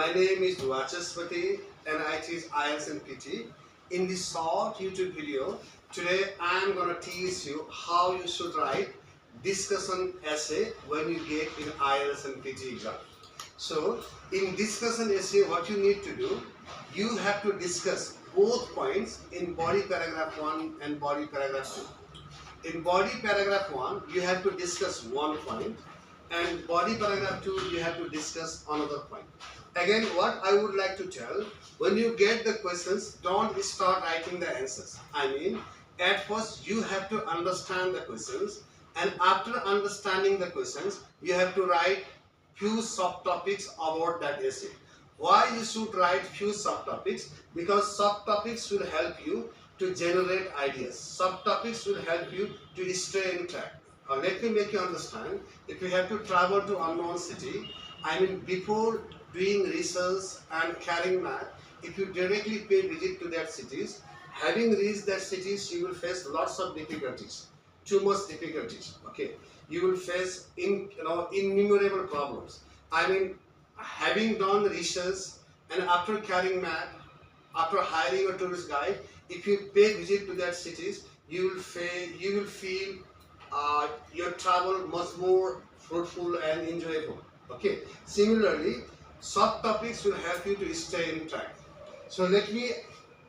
My name is Vachaspati and I teach IELTS and PT. In this short YouTube video, today I am going to teach you how you should write discussion essay when you get in IELTS and PT exam. So, in discussion essay, what you need to do, you have to discuss both points in body paragraph 1 and body paragraph 2. In body paragraph 1, you have to discuss one point, and body paragraph 2, you have to discuss another point. Again, what I would like to tell, when you get the questions, don't start writing the answers. I mean, at first you have to understand the questions, and after understanding the questions, you have to write few subtopics about that essay. Why you should write few subtopics? Because subtopics will help you to generate ideas. Subtopics will help you to stay in track. Let me make you understand. If you have to travel to unknown city, I mean before doing research and carrying map, if you directly pay visit to that cities, having reached that cities, you will face lots of difficulties, too much difficulties. Okay, you will face innumerable problems. I mean, having done research and after carrying map, after hiring a tourist guide, if you pay visit to that cities, you will feel your travel much more fruitful and enjoyable. Okay. Similarly, subtopics will help you to stay in track. So let me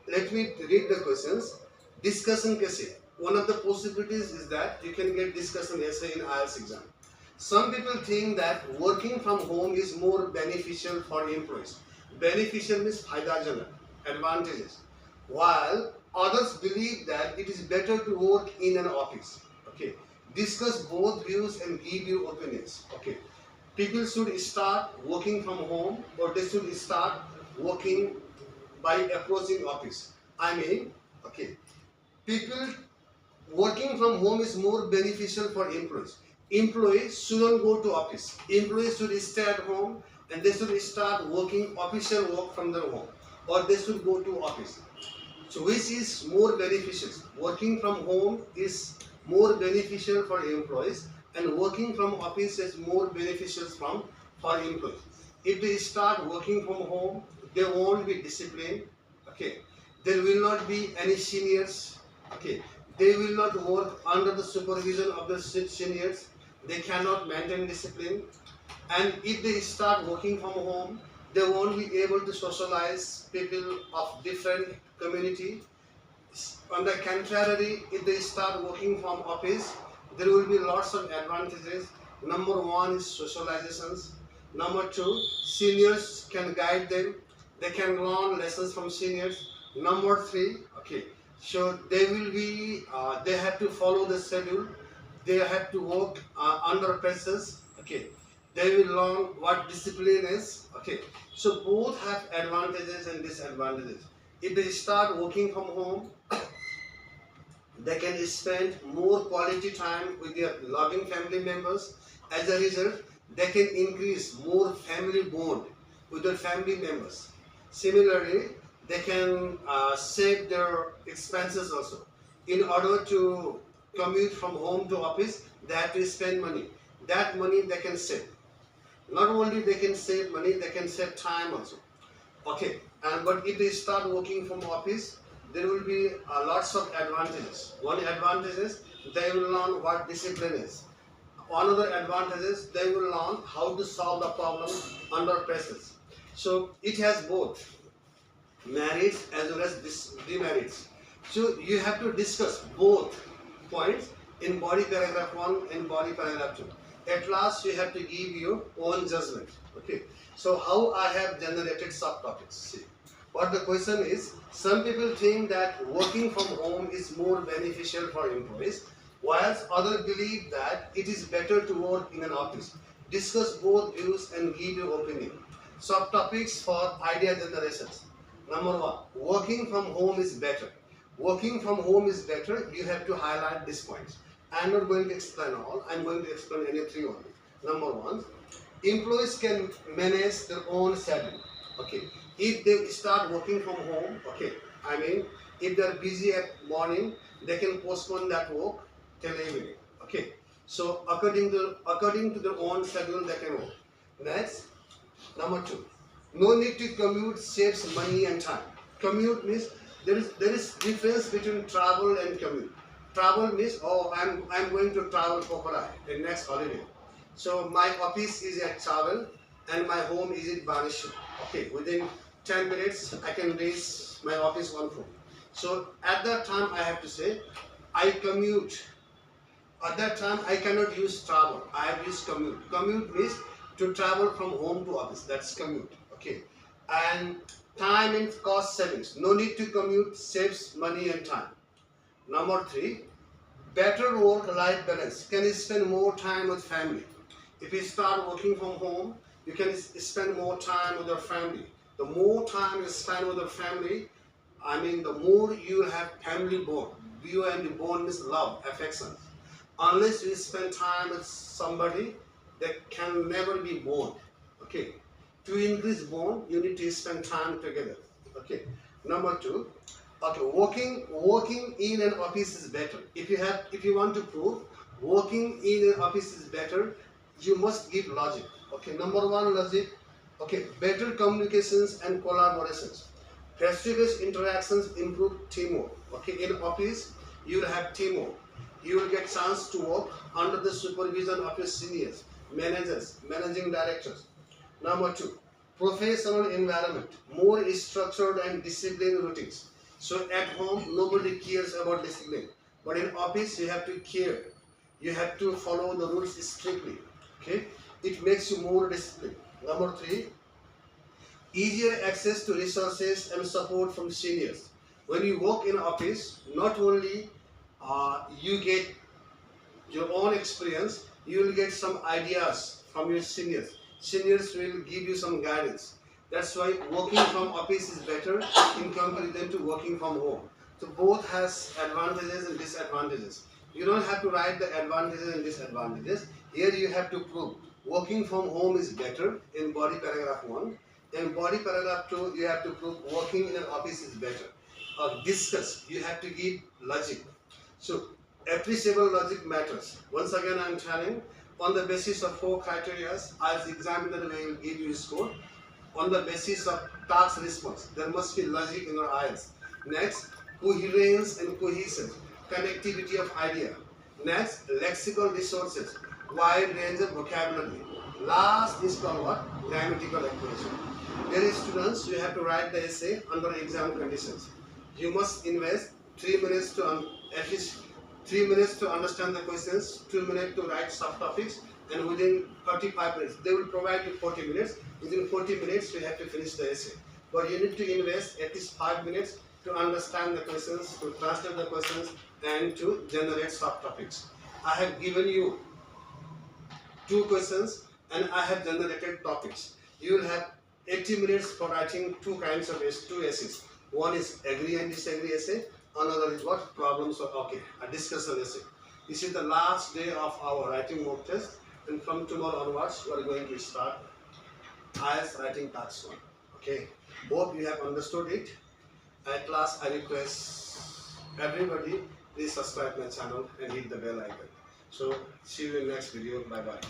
read the questions. Discussion essay. One of the possibilities is that you can get discussion essay in IELTS exam. Some people think that working from home is more beneficial for employees. Beneficial means faydajanak, advantages. While others believe that it is better to work in an office. Okay. Discuss both views and give your opinions. Okay. People should start working from home or they should start working by approaching office. I mean, okay, people working from home is more beneficial for employees. Employees shouldn't go to office. Employees should stay at home and they should start working official work from their home, or they should go to office. So which is more beneficial? Working from home is more beneficial for employees, and working from office is more beneficial for employees. If they start working from home, they won't be disciplined. Okay, there will not be any seniors. Okay, they will not work under the supervision of the seniors. They cannot maintain discipline. And if they start working from home, they won't be able to socialize people of different community. On the contrary, if they start working from office, there will be lots of advantages. Number one is socializations. Number two, seniors can guide them. They can learn lessons from seniors. Number three, okay, so they will be, they have to follow the schedule. They have to work under pressures. Okay, they will learn what discipline is. Okay, so both have advantages and disadvantages. If they start working from home, they can spend more quality time with their loving family members. As a result, they can increase more family bond with their family members. Similarly, they can save their expenses also. In order to commute from home to office, they have to spend money. That money they can save. Not only they can save money, they can save time also. Okay, but if they start working from office, there will be lots of advantages. One advantage is they will learn what discipline is. Another advantage is they will learn how to solve the problem under pressures. So it has both merits as well as demerits. So you have to discuss both points in body paragraph 1 and body paragraph 2. At last you have to give your own judgment. Okay. So how I have generated subtopics. See. What the question is, some people think that working from home is more beneficial for employees, whilst others believe that it is better to work in an office. Discuss both views and give your opinion. Subtopics for idea generations. Number one, working from home is better. Working from home is better, you have to highlight these points. I am not going to explain all, I am going to explain any three only. Number one, employees can manage their own schedule. Okay. If they start working from home, okay, I mean, if they are busy at morning, they can postpone that work till evening. Okay. So according to their own schedule, they can work. Next, number two. No need to commute saves money and time. Commute means there is difference between travel and commute. Travel means, oh, I'm going to travel for Korai in next holiday. So my office is at Travel and my home is in Banishu. Okay, within 10 minutes I can reach my office on foot. So at that time I have to say I commute. At that time, I cannot use travel. I have used commute. Commute means to travel from home to office. That's commute. Okay. And time and cost savings. No need to commute saves money and time. Number three, better work-life balance. Can you spend more time with family? If you start working from home, you can spend more time with your family. The more time you spend with your family, I mean, the more you will have family bond. You and the bond means love, affection. Unless you spend time with somebody, that can never be bond. Okay. To increase bond, you need to spend time together. Okay. Number two, okay, working in an office is better. If you want to prove working in an office is better, you must give logic. Okay. Number one logic. Okay. Better communications and collaborations. Face-to-face interactions improve teamwork. Okay. In office, you will have teamwork. You will get chance to work under the supervision of your seniors, managers, managing directors. Number two, professional environment, more structured and disciplined routines. So at home, nobody cares about discipline, but in office, you have to care. You have to follow the rules strictly. Okay, it makes you more disciplined. Number three, easier access to resources and support from seniors. When you work in office, not only you get your own experience, you will get some ideas from your seniors. Seniors will give you some guidance. That's why working from office is better in comparison to working from home. So both has advantages and disadvantages. You don't have to write the advantages and disadvantages. Here you have to prove working from home is better in body paragraph 1. In body paragraph 2, you have to prove working in an office is better. Discuss, you have to give logic. So appreciable logic matters. Once again I am telling, on the basis of 4 criteria, as the examiner will give you a score. On the basis of task response, there must be logic in your eyes. Next, coherence and cohesion, connectivity of idea. Next, lexical resources, wide range of vocabulary. Last is called what? Grammatical accuracy. Dear students, you have to write the essay under exam conditions. You must invest 3 minutes to at least 3 minutes to understand the questions, 2 minutes to write subtopics, and within 35 minutes, they will provide you 40 minutes. Within 40 minutes, you have to finish the essay. But you need to invest at least 5 minutes to understand the questions, to translate the questions, and to generate subtopics. I have given you 2 questions and I have generated topics. You will have 80 minutes for writing 2 kinds of 2 essays. One is agree and disagree essay. Another is what? Problems of, okay, a discussion essay. This is the last day of our writing mock test, and from tomorrow onwards, we are going to start IELTS writing task 1. Okay, hope you have understood it. At last, I request everybody, please subscribe my channel and hit the bell icon. So, see you in next video. Bye bye.